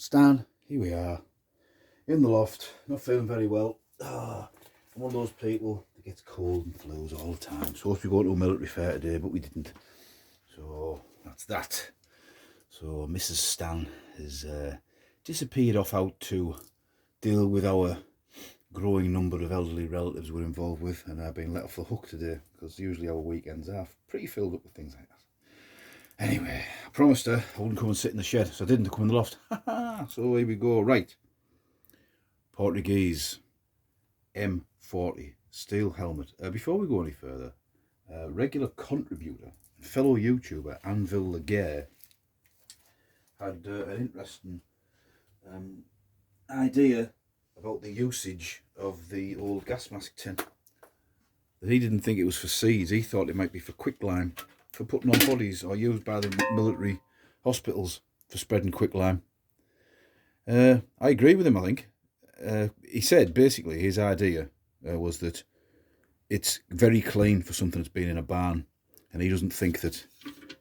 Stan, here we are, in the loft, not feeling very well. I'm one of those people that gets cold and flus all the time. Supposed to be going to a military fair today, but we didn't. So that's that. So Mrs. Stan has disappeared off out to deal with our growing number of elderly relatives we're involved with, and I've been let off the hook today because usually our weekends are pretty filled up with things like that. Anyway, I promised her I wouldn't come and sit in the shed, so I didn't come in the loft. So here we go. Right. Portuguese M40 steel helmet. Before we go any further, regular contributor and fellow YouTuber Anvil Laguerre had an interesting idea about the usage of the old gas mask tin. He didn't think it was for seeds. He thought it might be for quicklime, for putting on bodies, or used by the military hospitals for spreading quicklime. I agree with him, I think. He said basically his idea was that it's very clean for something that's been in a barn, and he doesn't think that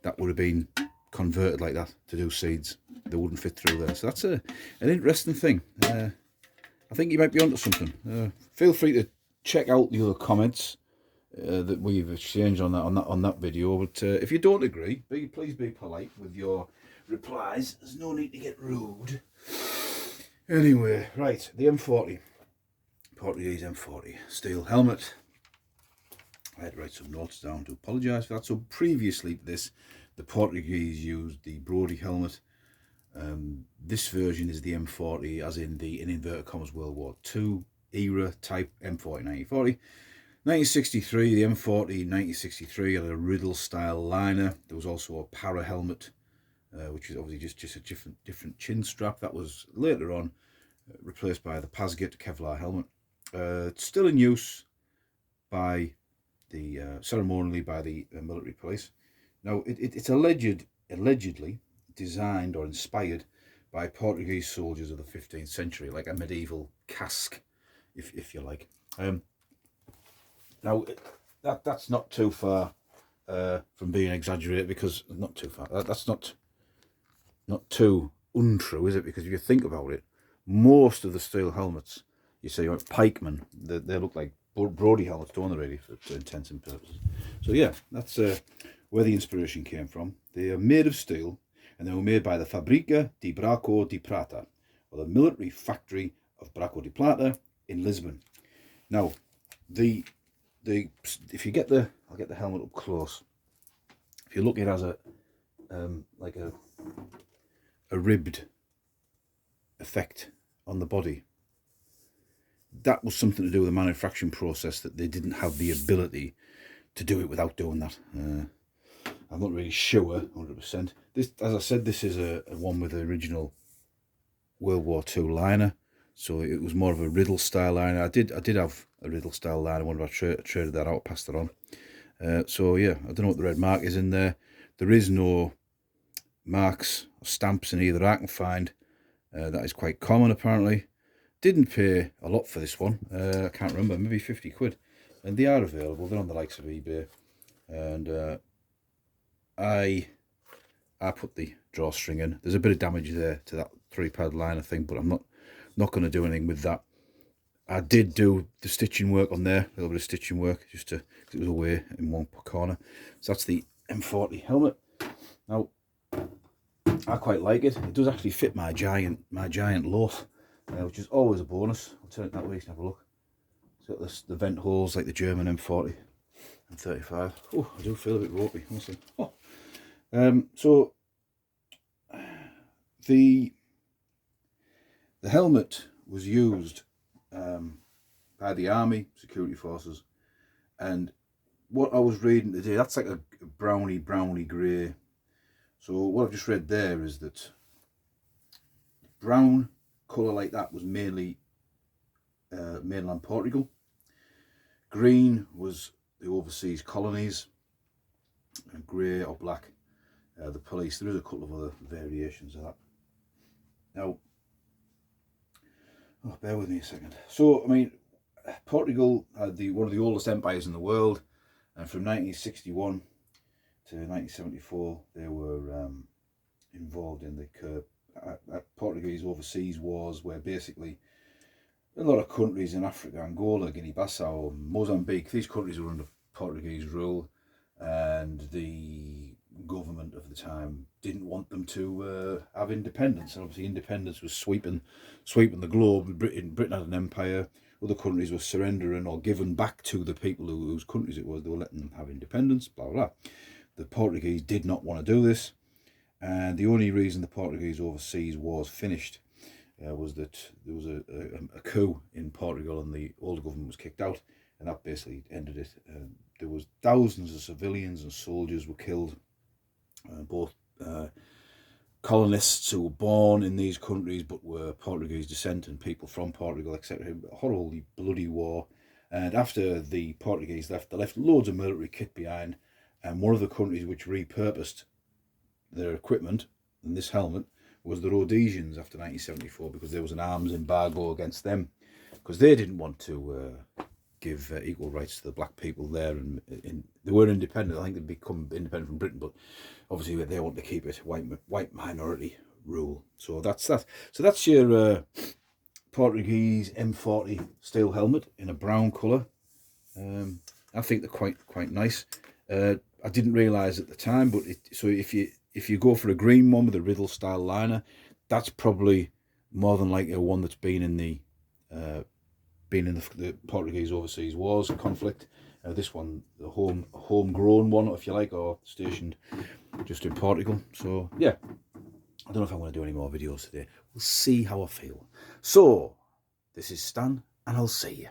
that would have been converted like that to do seeds. They wouldn't fit through there. So that's an interesting thing. I think you might be onto something. Feel free to check out the other comments that we've exchanged on that video. But if you don't agree, please be polite with your replies. There's no need to get rude. Anyway, right, the M40, Portuguese M40 steel helmet. I had to write some notes down to apologise for that. So previously to this, the Portuguese used the Brody helmet. This version is the M40, as in the, in inverted commas, World War II era type M40 1940. 1963, the M40 1963 had a Riddle style liner. There was also a para helmet, which is obviously just a different chin strap. That was later on replaced by the Pasgit Kevlar helmet. It's still in use by the ceremonially by the military police. Now it's allegedly designed or inspired by Portuguese soldiers of the 15th century, like a medieval casque, if you like. Now that's not too far from being exaggerated, because not too far. That's not too untrue, is it? Because if you think about it, most of the steel helmets you see, like pikemen, they look like Brody helmets, don't they, really, for intents and purposes. So yeah, that's where the inspiration came from. They are made of steel, and they were made by the Fábrica de Braco de Prata, or the military factory of Braco de Plata in Lisbon. Now, if you get I'll get the helmet up close. If you look, it has a like a ribbed effect on the body. That was something to do with the manufacturing process, that they didn't have the ability to do it without doing that. I'm not really sure 100%. This, as I said, this is a one with the original World War II liner, so it was more of a Riddle style liner. I did have a Riddle style liner. One of I traded that out, passed it on. So yeah, I don't know what the red mark is in there. There is no marks or stamps in either I can find. That is quite common apparently. Didn't pay a lot for this one. I can't remember, maybe 50 quid. And they are available. They're on the likes of eBay. And I put the drawstring in. There's a bit of damage there to that 3-pad liner thing, but I'm not going to do anything with that. I did do the stitching work on there, a little bit of stitching work, just to, because it was away in one corner. So that's the M40 helmet. Now, I quite like it. It does actually fit my giant loaf, which is always a bonus. I'll turn it that way, you can have a look. It's got the vent holes like the German M40 and 35. Oh, I do feel a bit ropey, honestly. Oh. So the helmet was used by the army security forces, and what I was reading today, that's like a browny grey. So what I've just read there is that brown colour like that was mainly mainland Portugal. Green was the overseas colonies, and grey or black the police. There is a couple of other variations of that. Now, bear with me a second. So, I mean, Portugal had one of the oldest empires in the world, and from 1961 to 1974 they were involved in the Portuguese overseas wars, where basically a lot of countries in Africa, Angola, Guinea-Bissau, Mozambique, these countries were under Portuguese rule, and the government of the time didn't want them to have independence. And obviously independence was sweeping the globe. Britain had an empire. Other countries were surrendering or given back to the people whose countries it was. They were letting them have independence, blah, blah, blah. The Portuguese did not want to do this. And the only reason the Portuguese overseas wars finished was that there was a coup in Portugal, and the old government was kicked out, and that basically ended it. There was thousands of civilians and soldiers were killed, both colonists who were born in these countries but were Portuguese descent, and people from Portugal, etc. A horribly bloody war. And after the Portuguese left, they left loads of military kit behind, and one of the countries which repurposed their equipment and this helmet was the Rhodesians after 1974, because there was an arms embargo against them, because they didn't want to give equal rights to the black people there, and they were independent. I think they'd become independent from Britain, but obviously they want to keep it white minority rule. So that's that. So that's your Portuguese M40 steel helmet in a brown colour. I think they're quite nice. I didn't realise at the time, but so if you go for a green one with a Riddle style liner, that's probably more than likely one that's been in the Portuguese overseas wars conflict. This one, the homegrown one, if you like, or stationed just in Portugal. So yeah, I don't know if I'm going to do any more videos today. We'll see how I feel. So this is Stan, and I'll see you.